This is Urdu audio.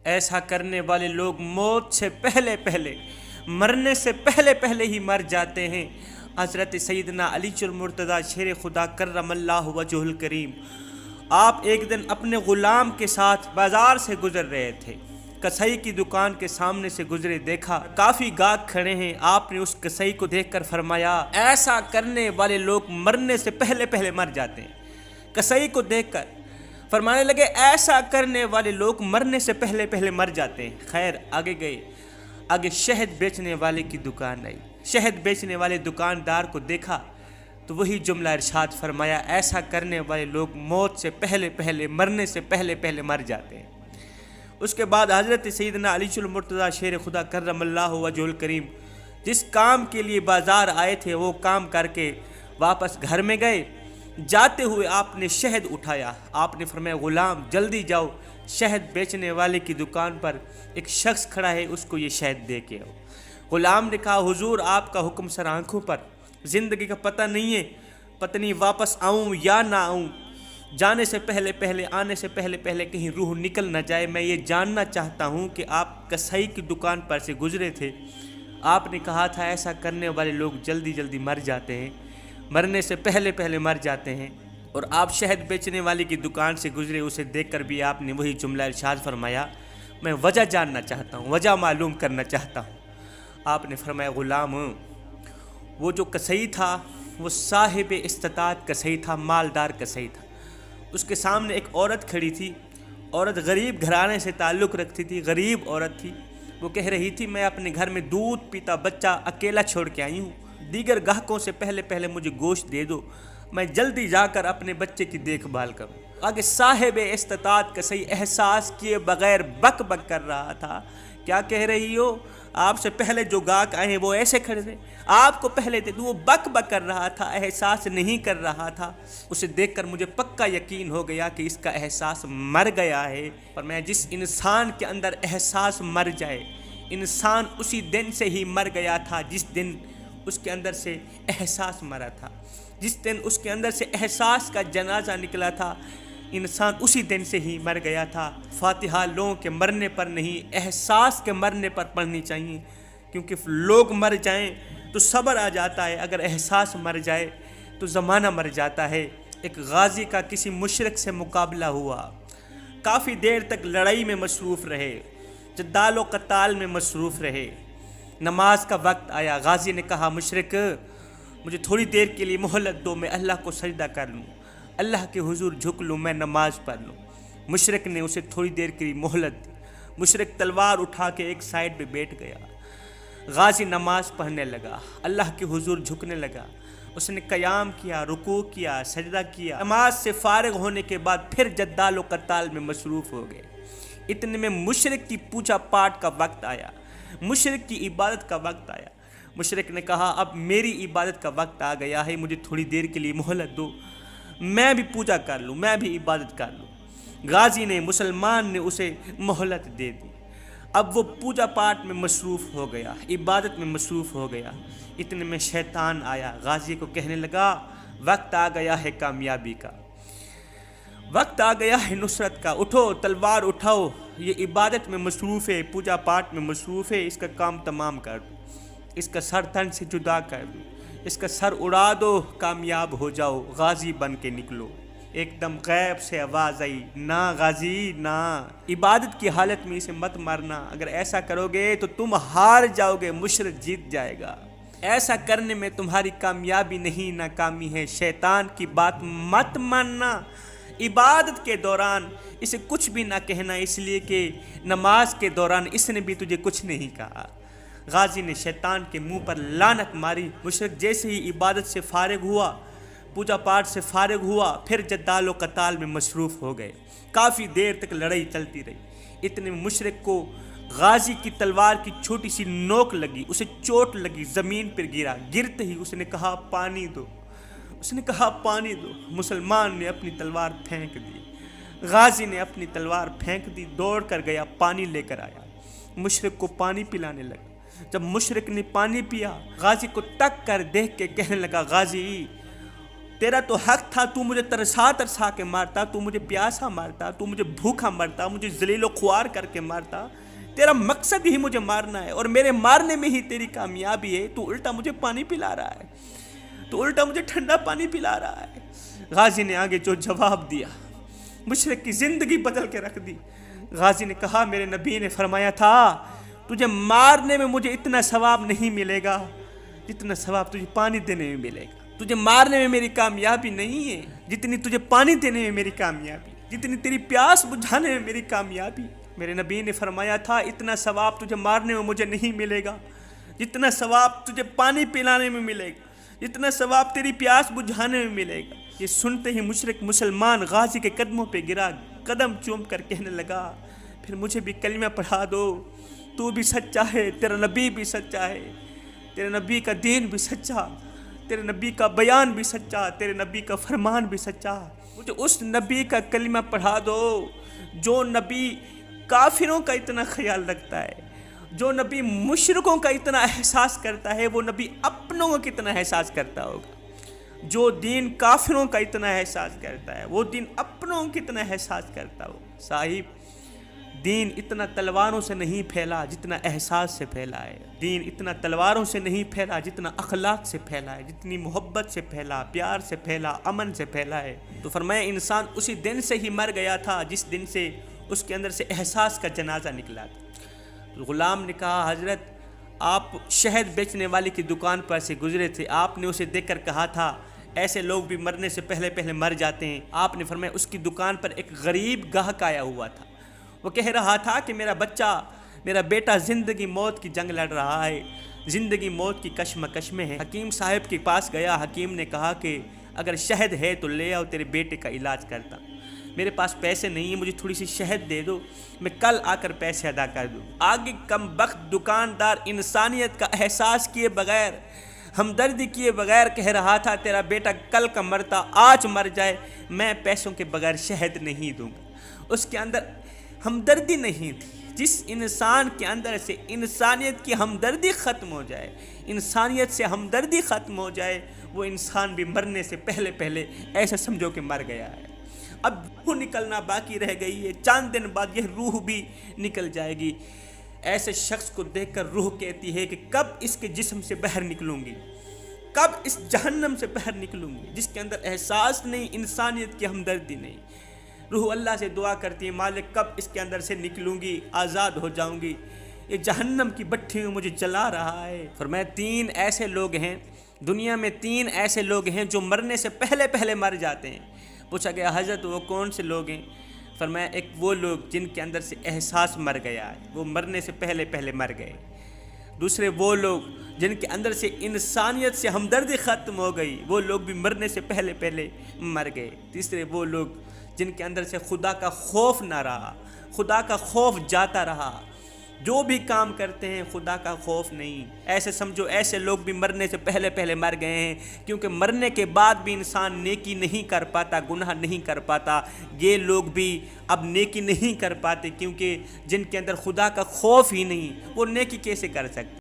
ایسا کرنے والے لوگ موت سے پہلے پہلے، مرنے سے پہلے پہلے ہی مر جاتے ہیں۔ حضرت سیدنا علی المرتضیٰ شیر خدا کرم اللہ وجہہ الکریم، آپ ایک دن اپنے غلام کے ساتھ بازار سے گزر رہے تھے، کسائی کی دکان کے سامنے سے گزرے، دیکھا کافی گاہک کھڑے ہیں۔ آپ نے اس کسائی کو دیکھ کر فرمایا ایسا کرنے والے لوگ مرنے سے پہلے پہلے مر جاتے ہیں۔ کسائی کو دیکھ کر فرمانے لگے ایسا کرنے والے لوگ مرنے سے پہلے پہلے مر جاتے ہیں۔ خیر آگے گئے، آگے شہد بیچنے والے کی دکان آئی، شہد بیچنے والے دکاندار کو دیکھا تو وہی جملہ ارشاد فرمایا ایسا کرنے والے لوگ موت سے پہلے پہلے، مرنے سے پہلے پہلے مر جاتے ہیں۔ اس کے بعد حضرت سیدنا علی المرتضیٰ شیر خدا کرم اللہ وجہہ الکریم جس کام کے لیے بازار آئے تھے وہ کام کر کے واپس گھر میں گئے۔ جاتے ہوئے آپ نے شہد اٹھایا، آپ نے فرمایا غلام جلدی جاؤ، شہد بیچنے والے کی دکان پر ایک شخص کھڑا ہے، اس کو یہ شہد دے کے آؤ۔ غلام نے کہا حضور آپ کا حکم سر آنکھوں پر، زندگی کا پتہ نہیں ہے، پتہ نہیں واپس آؤں یا نہ آؤں، جانے سے پہلے پہلے، آنے سے پہلے پہلے کہیں روح نکل نہ جائے۔ میں یہ جاننا چاہتا ہوں کہ آپ کسائی کی دکان پر سے گزرے تھے، آپ نے کہا تھا ایسا کرنے والے لوگ جلدی جلدی مر جاتے ہیں، مرنے سے پہلے پہلے مر جاتے ہیں، اور آپ شہد بیچنے والے کی دکان سے گزرے، اسے دیکھ کر بھی آپ نے وہی جملہ ارشاد فرمایا۔ میں وجہ جاننا چاہتا ہوں، وجہ معلوم کرنا چاہتا ہوں۔ آپ نے فرمایا غلام وہ جو کسائی تھا وہ صاحب استطاعت کسائی تھا، مالدار کسائی تھا۔ اس کے سامنے ایک عورت کھڑی تھی، عورت غریب گھرانے سے تعلق رکھتی تھی، غریب عورت تھی۔ وہ کہہ رہی تھی میں اپنے گھر میں دودھ پیتا بچہ اکیلا چھوڑ کے آئی ہوں، دیگر گاہکوں سے پہلے پہلے مجھے گوشت دے دو، میں جلدی جا کر اپنے بچے کی دیکھ بھال کروں۔ آگے صاحب استطاعت کسائی احساس کیے بغیر بک بک کر رہا تھا۔ کیا کہہ رہی ہو؟ آپ سے پہلے جو گاہک آئے ہیں وہ ایسے کھڑے تھے، آپ کو پہلے دے دوں۔ وہ بک بک کر رہا تھا، احساس نہیں کر رہا تھا۔ اسے دیکھ کر مجھے پکا یقین ہو گیا کہ اس کا احساس مر گیا ہے۔ اور میں جس انسان کے اندر احساس مر جائے، انسان اسی دن سے ہی مر گیا تھا جس دن اس کے اندر سے احساس مرا تھا، جس دن اس کے اندر سے احساس کا جنازہ نکلا تھا، انسان اسی دن سے ہی مر گیا تھا۔ فاتحہ لوگوں کے مرنے پر نہیں، احساس کے مرنے پر پڑھنی چاہیے، کیونکہ لوگ مر جائیں تو صبر آ جاتا ہے، اگر احساس مر جائے تو زمانہ مر جاتا ہے۔ ایک غازی کا کسی مشرک سے مقابلہ ہوا، کافی دیر تک لڑائی میں مصروف رہے، جدال و قتال میں مصروف رہے۔ نماز کا وقت آیا، غازی نے کہا مشرک مجھے تھوڑی دیر کے لیے مہلت دو، میں اللہ کو سجدہ کر لوں، اللہ کے حضور جھک لوں، میں نماز پڑھ لوں۔ مشرک نے اسے تھوڑی دیر کے لیے مہلت دی۔ مشرک تلوار اٹھا کے ایک سائیڈ پہ بیٹھ گیا، غازی نماز پڑھنے لگا، اللہ کے حضور جھکنے لگا، اس نے قیام کیا، رکوع کیا، سجدہ کیا۔ نماز سے فارغ ہونے کے بعد پھر جدال و قتال میں مصروف ہو گئے۔ اتنے میں مشرک کی پوجا پاٹ کا وقت آیا، مشرک کی عبادت کا وقت آیا۔ مشرک نے کہا اب میری عبادت کا وقت آ گیا ہے، مجھے تھوڑی دیر کے لیے مہلت دو، میں بھی پوجا کر لوں، میں بھی عبادت کر لوں۔ غازی نے، مسلمان نے اسے مہلت دے دی۔ اب وہ پوجا پاٹ میں مصروف ہو گیا، عبادت میں مصروف ہو گیا۔ اتنے میں شیطان آیا، غازی کو کہنے لگا وقت آ گیا ہے کامیابی کا، وقت آ گیا ہے نصرت کا، اٹھو تلوار اٹھاؤ، یہ عبادت میں مصروف ہے، پوجا پاٹ میں مصروف ہے، اس کا کام تمام کر دو، اس کا سر تن سے جدا کر دو، اس کا سر اڑا دو، کامیاب ہو جاؤ، غازی بن کے نکلو۔ ایک دم غیب سے آواز آئی نہ غازی نہ، عبادت کی حالت میں اسے مت مارنا، اگر ایسا کرو گے تو تم ہار جاؤ گے، مشرک جیت جائے گا، ایسا کرنے میں تمہاری کامیابی نہیں ناکامی ہے، شیطان کی بات مت ماننا۔ عبادت کے دوران اسے کچھ بھی نہ کہنا، اس لیے کہ نماز کے دوران اس نے بھی تجھے کچھ نہیں کہا۔ غازی نے شیطان کے منہ پر لعنت ماری۔ مشرک جیسے ہی عبادت سے فارغ ہوا، پوجا پاٹ سے فارغ ہوا، پھر جدال و قتال میں مصروف ہو گئے۔ کافی دیر تک لڑائی چلتی رہی۔ اتنے میں مشرک کو غازی کی تلوار کی چھوٹی سی نوک لگی، اسے چوٹ لگی، زمین پر گرا۔ گرتے ہی اس نے کہا پانی دو، اس نے کہا پانی دو۔ مسلمان نے اپنی تلوار پھینک دی، غازی نے اپنی تلوار پھینک دی، دوڑ کر گیا، پانی لے کر آیا، مشرک کو پانی پلانے لگا۔ جب مشرک نے پانی پیا، غازی کو تک کر دیکھ کے کہنے لگا غازی تیرا تو حق تھا، تو مجھے ترسا ترسا کے مارتا، تو مجھے پیاسا مارتا، تو مجھے بھوکا مارتا، مجھے ذلیل و خوار کر کے مارتا۔ تیرا مقصد ہی مجھے مارنا ہے اور میرے مارنے میں ہی تیری کامیابی ہے، تو الٹا مجھے پانی پلا رہا ہے، تو الٹا مجھے ٹھنڈا پانی پلا رہا ہے۔ غازی نے آگے جو جواب دیا مشرک کی زندگی بدل کے رکھ دی۔ غازی نے کہا میرے نبی نے فرمایا تھا تجھے مارنے میں مجھے اتنا ثواب نہیں ملے گا جتنا ثواب تجھے پانی دینے میں ملے گا۔ تجھے مارنے میں میری کامیابی نہیں ہے جتنی تجھے پانی دینے میں میری کامیابی، جتنی تیری پیاس بجھانے میں میری کامیابی۔ میرے نبی نے فرمایا تھا اتنا ثواب تجھے مارنے میں مجھے نہیں ملے گا جتنا ثواب تجھے پانی پلانے میں ملے گا، جتنا ثواب تیری پیاس بجھانے میں ملے گا۔ یہ سنتے ہی مشرک مسلمان غازی کے قدموں پہ گرا، قدم چوم کر کہنے لگا پھر مجھے بھی کلمہ پڑھا دو، تو بھی سچا ہے، تیرا نبی بھی سچا ہے، تیرے نبی کا دین بھی سچا، تیرے نبی کا بیان بھی سچا، تیرے نبی کا فرمان بھی سچا۔ مجھے اس نبی کا کلمہ پڑھا دو جو نبی کافروں کا اتنا خیال رکھتا ہے، جو نبی مشرکوں کا اتنا احساس کرتا ہے، وہ نبی اپنوں کا کتنا احساس کرتا ہوگا۔ جو دین کافروں کا اتنا احساس کرتا ہے وہ دین اپنوں کتنا احساس کرتا ہو۔ صاحب دین اتنا تلواروں سے نہیں پھیلا جتنا احساس سے پھیلا ہے، دین اتنا تلواروں سے نہیں پھیلا جتنا اخلاق سے پھیلا ہے، جتنی محبت سے پھیلا، پیار سے پھیلا، امن سے پھیلا ہے۔ تو فرمایا انسان اسی دن سے ہی مر گیا تھا جس دن سے اس کے اندر سے احساس کا جنازہ نکلا تھا۔ غلام نے کہا حضرت آپ شہد بیچنے والے کی دکان پر سے گزرے تھے، آپ نے اسے دیکھ کر کہا تھا ایسے لوگ بھی مرنے سے پہلے پہلے مر جاتے ہیں۔ آپ نے فرمایا اس کی دکان پر ایک غریب گاہک آیا ہوا تھا، وہ کہہ رہا تھا کہ میرا بیٹا زندگی موت کی جنگ لڑ رہا ہے، زندگی موت کی کشمکش میں ہے۔ حکیم صاحب کے پاس گیا، حکیم نے کہا کہ اگر شہد ہے تو لے آؤ، تیرے بیٹے کا علاج کرتا۔ میرے پاس پیسے نہیں ہیں، مجھے تھوڑی سی شہد دے دو، میں کل آ کر پیسے ادا کر دوں۔ آگے کم بخت دکاندار انسانیت کا احساس کیے بغیر، ہمدردی کیے بغیر کہہ رہا تھا تیرا بیٹا کل کا مرتا آج مر جائے، میں پیسوں کے بغیر شہد نہیں دوں گا۔ اس کے اندر ہمدردی نہیں تھی۔ جس انسان کے اندر سے انسانیت کی ہمدردی ختم ہو جائے، انسانیت سے ہمدردی ختم ہو جائے، وہ انسان بھی مرنے سے پہلے پہلے ایسا سمجھو کہ مر گیا ہے۔ اب روح نکلنا باقی رہ گئی ہے، چند دن بعد یہ روح بھی نکل جائے گی۔ ایسے شخص کو دیکھ کر روح کہتی ہے کہ کب اس کے جسم سے باہر نکلوں گی، کب اس جہنم سے باہر نکلوں گی، جس کے اندر احساس نہیں، انسانیت کی ہمدردی نہیں۔ روح اللہ سے دعا کرتی ہے مالک کب اس کے اندر سے نکلوں گی، آزاد ہو جاؤں گی، یہ جہنم کی بٹھی میں مجھے جلا رہا ہے۔ فرمایا 3 ایسے لوگ ہیں دنیا میں، 3 ایسے لوگ ہیں جو مرنے سے پہلے پہلے مر جاتے ہیں۔ پوچھا گیا حضرت وہ کون سے لوگ ہیں؟ فرمایا ایک وہ لوگ جن کے اندر سے احساس مر گیا ہے، وہ مرنے سے پہلے پہلے مر گئے۔ دوسرے وہ لوگ جن کے اندر سے انسانیت سے ہمدردی ختم ہو گئی، وہ لوگ بھی مرنے سے پہلے پہلے مر گئے۔ تیسرے وہ لوگ جن کے اندر سے خدا کا خوف نہ رہا، خدا کا خوف جاتا رہا، جو بھی کام کرتے ہیں خدا کا خوف نہیں۔ ایسے سمجھو ایسے لوگ بھی مرنے سے پہلے پہلے مر گئے ہیں، کیونکہ مرنے کے بعد بھی انسان نیکی نہیں کر پاتا، گناہ نہیں کر پاتا۔ یہ لوگ بھی اب نیکی نہیں کر پاتے، کیونکہ جن کے اندر خدا کا خوف ہی نہیں، وہ نیکی کیسے کر سکتے؟